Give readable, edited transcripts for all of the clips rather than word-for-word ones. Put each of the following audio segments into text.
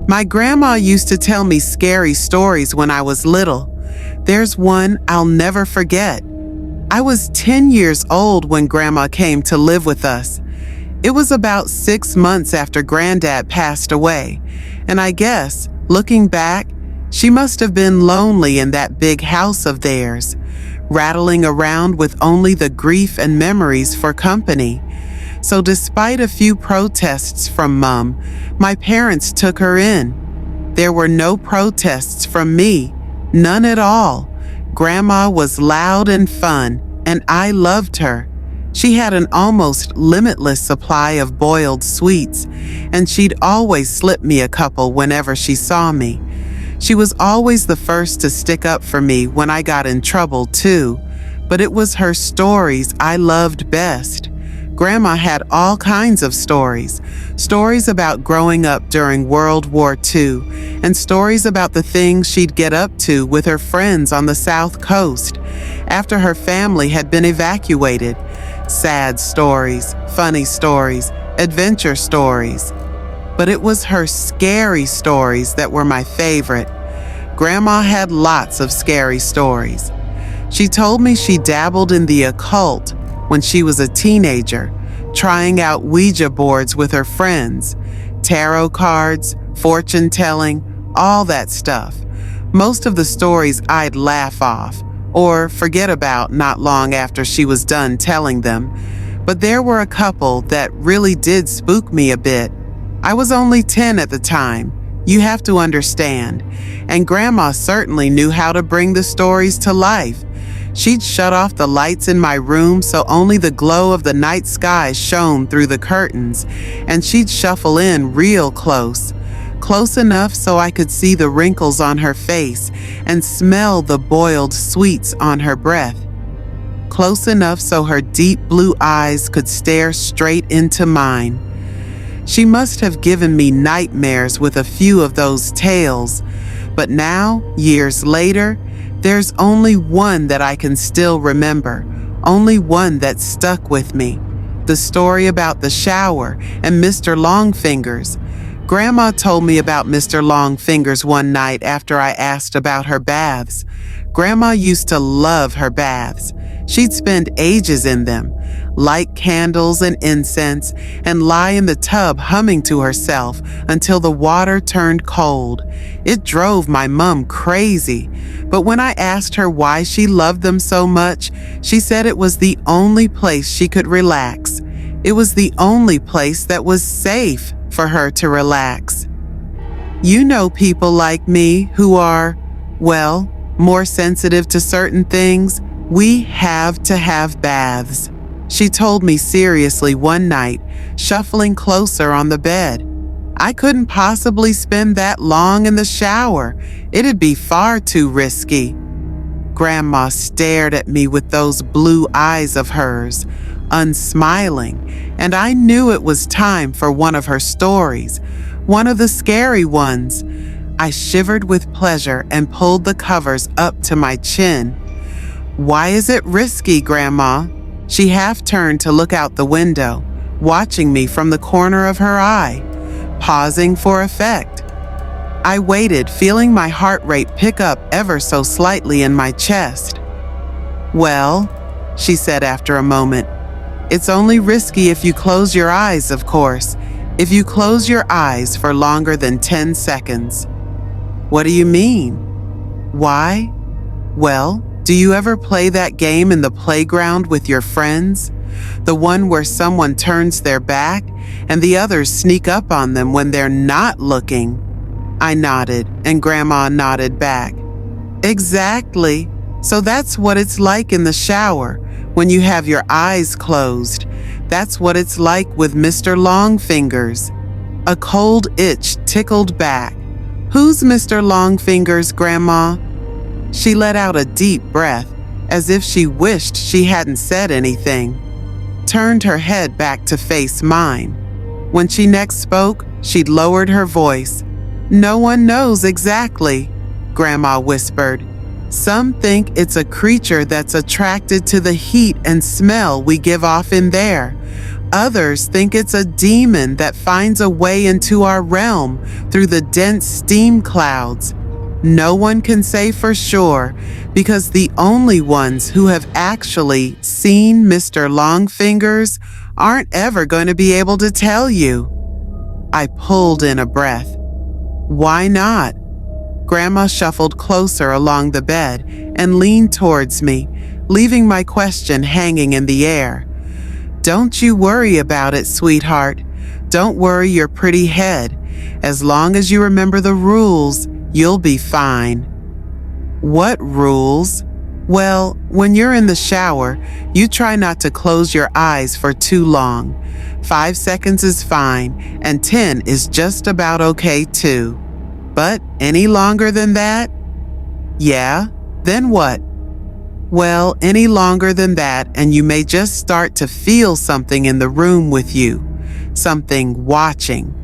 My grandma used to tell me scary stories when I was little. There's one I'll never forget. I was 10 years old when Grandma came to live with us. It was about 6 months after Granddad passed away, and I guess, looking back, she must have been lonely in that big house of theirs, rattling around with only the grief and memories for company. So despite a few protests from Mom, my parents took her in. There were no protests from me, none at all. Grandma was loud and fun, and I loved her. She had an almost limitless supply of boiled sweets, and she'd always slip me a couple whenever she saw me. She was always the first to stick up for me when I got in trouble too, but it was her stories I loved best. Grandma had all kinds of stories about growing up during World War II, and stories about the things she'd get up to with her friends on the South Coast after her family had been evacuated. Sad stories, funny stories, adventure stories. But it was her scary stories that were my favorite. Grandma had lots of scary stories. She told me she dabbled in the occult when she was a teenager, trying out Ouija boards with her friends, tarot cards, fortune telling, all that stuff. Most of the stories I'd laugh off or forget about not long after she was done telling them, but there were a couple that really did spook me a bit. I was only 10 at the time, you have to understand, and Grandma certainly knew how to bring the stories to life. She'd shut off the lights in my room so only the glow of the night sky shone through the curtains, and she'd shuffle in real close enough so I could see the wrinkles on her face and smell the boiled sweets on her breath. Close enough so her deep blue eyes could stare straight into mine. She must have given me nightmares with a few of those tales, but now, years later, there's only one that I can still remember, only one that stuck with me. The story about the shower and Mr. Longfingers. Grandma told me about Mr. Longfingers one night after I asked about her baths. Grandma used to love her baths. She'd spend ages in them, light candles and incense, and lie in the tub humming to herself until the water turned cold. It drove my mom crazy, but when I asked her why she loved them so much, she said it was the only place she could relax. It was the only place that was safe for her to relax. You know people like me who are, well, more sensitive to certain things. We have to have baths, she told me seriously one night, shuffling closer on the bed. I couldn't possibly spend that long in the shower. It'd be far too risky. Grandma stared at me with those blue eyes of hers, unsmiling, and I knew it was time for one of her stories, one of the scary ones. I shivered with pleasure and pulled the covers up to my chin. Why is it risky, Grandma? She half turned to look out the window, watching me from the corner of her eye, pausing for effect. I waited, feeling my heart rate pick up ever so slightly in my chest. Well, she said after a moment, it's only risky if you close your eyes, of course. If you close your eyes for longer than 10 seconds. What do you mean? Why? Well, do you ever play that game in the playground with your friends? The one where someone turns their back and the others sneak up on them when they're not looking? I nodded, and Grandma nodded back. Exactly. So that's what it's like in the shower, when you have your eyes closed. That's what it's like with Mr. Longfingers. A cold itch tickled back. Who's Mr. Longfingers, Grandma? She let out a deep breath, as if she wished she hadn't said anything, turned her head back to face mine. When she next spoke, she'd lowered her voice. No one knows exactly, Grandma whispered. Some think it's a creature that's attracted to the heat and smell we give off in there. Others think it's a demon that finds a way into our realm through the dense steam clouds. No one can say for sure, because the only ones who have actually seen Mr. Longfingers aren't ever going to be able to tell you. I pulled in a breath. Why not? Grandma shuffled closer along the bed and leaned towards me, leaving my question hanging in the air. Don't you worry about it, sweetheart. Don't worry your pretty head. As long as you remember the rules, you'll be fine. What rules? Well, when you're in the shower, you try not to close your eyes for too long. 5 seconds is fine, and 10 is just about okay too. But any longer than that? Yeah, then what? Well, any longer than that, and you may just start to feel something in the room with you, something watching.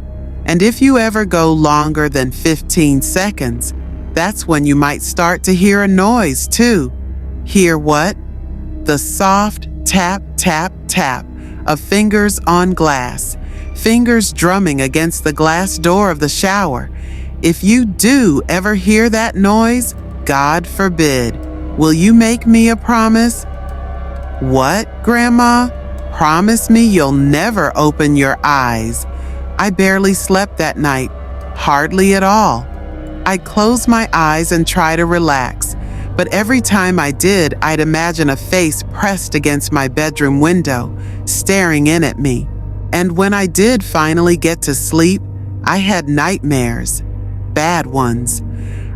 And if you ever go longer than 15 seconds, that's when you might start to hear a noise too. Hear what? The soft tap, tap, tap of fingers on glass, fingers drumming against the glass door of the shower. If you do ever hear that noise, God forbid, will you make me a promise? What, Grandma? Promise me you'll never open your eyes. I barely slept that night, hardly at all. I'd close my eyes and try to relax, but every time I did, I'd imagine a face pressed against my bedroom window, staring in at me. And when I did finally get to sleep, I had nightmares, bad ones.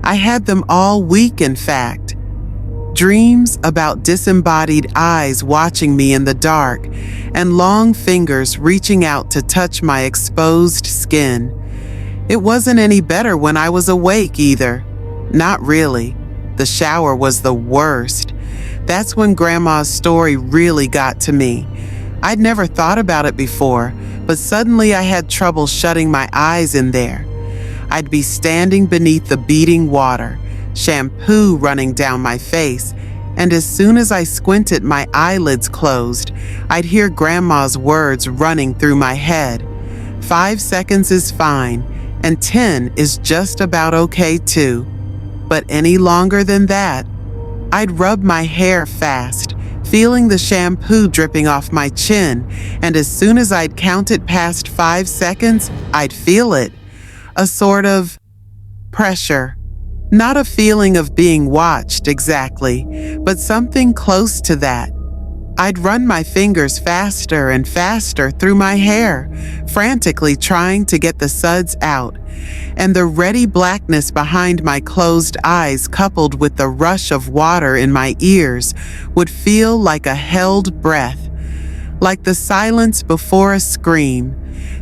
I had them all week, in fact. Dreams about disembodied eyes watching me in the dark and long fingers reaching out to touch my exposed skin. It wasn't any better when I was awake either. Not really. The shower was the worst. That's when Grandma's story really got to me. I'd never thought about it before, but suddenly I had trouble shutting my eyes in there. I'd be standing beneath the beating water, shampoo running down my face, and as soon as I squinted, my eyelids closed. I'd hear Grandma's words running through my head. 5 seconds is fine, and 10 is just about okay too. But any longer than that, I'd rub my hair fast, feeling the shampoo dripping off my chin, and as soon as I'd counted past 5 seconds, I'd feel it. A sort of pressure. Not a feeling of being watched exactly, but something close to that. I'd run my fingers faster and faster through my hair, frantically trying to get the suds out, and the ready blackness behind my closed eyes coupled with the rush of water in my ears would feel like a held breath, like the silence before a scream.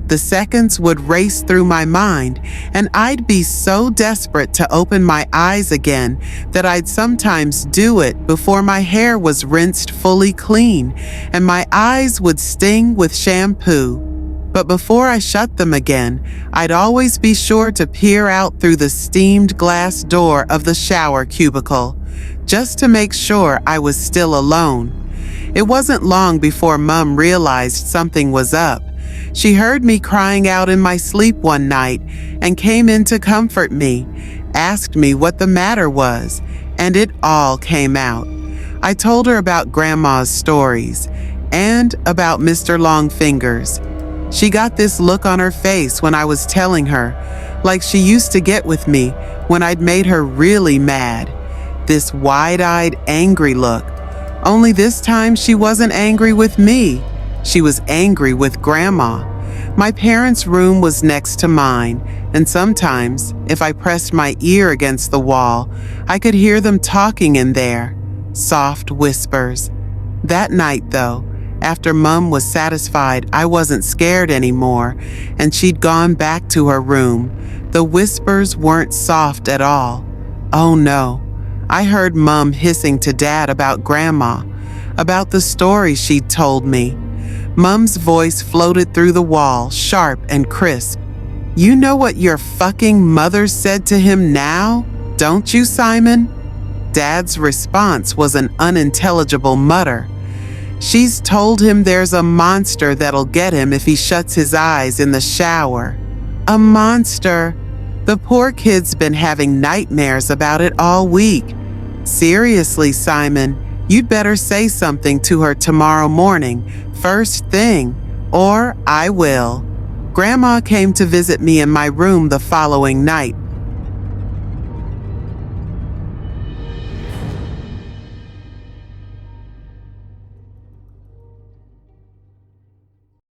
The seconds would race through my mind, and I'd be so desperate to open my eyes again that I'd sometimes do it before my hair was rinsed fully clean, and my eyes would sting with shampoo. But before I shut them again, I'd always be sure to peer out through the steamed glass door of the shower cubicle, just to make sure I was still alone. It wasn't long before Mom realized something was up. She heard me crying out in my sleep one night and came in to comfort me, asked me what the matter was, and it all came out. I told her about Grandma's stories and about Mr. Longfingers. She got this look on her face when I was telling her, like she used to get with me when I'd made her really mad. This wide-eyed, angry look. Only this time she wasn't angry with me. She was angry with Grandma. My parents' room was next to mine, and sometimes, if I pressed my ear against the wall, I could hear them talking in there. Soft whispers. That night, though, after Mom was satisfied I wasn't scared anymore, and she'd gone back to her room, the whispers weren't soft at all. Oh no. I heard Mom hissing to Dad about Grandma, about the story she'd told me. Mom's voice floated through the wall, sharp and crisp. You know what your fucking mother said to him now, don't you, Simon? Dad's response was an unintelligible mutter. She's told him there's a monster that'll get him if he shuts his eyes in the shower. A monster. The poor kid's been having nightmares about it all week. Seriously, Simon, you'd better say something to her tomorrow morning, first thing, or I will. Grandma came to visit me in my room the following night.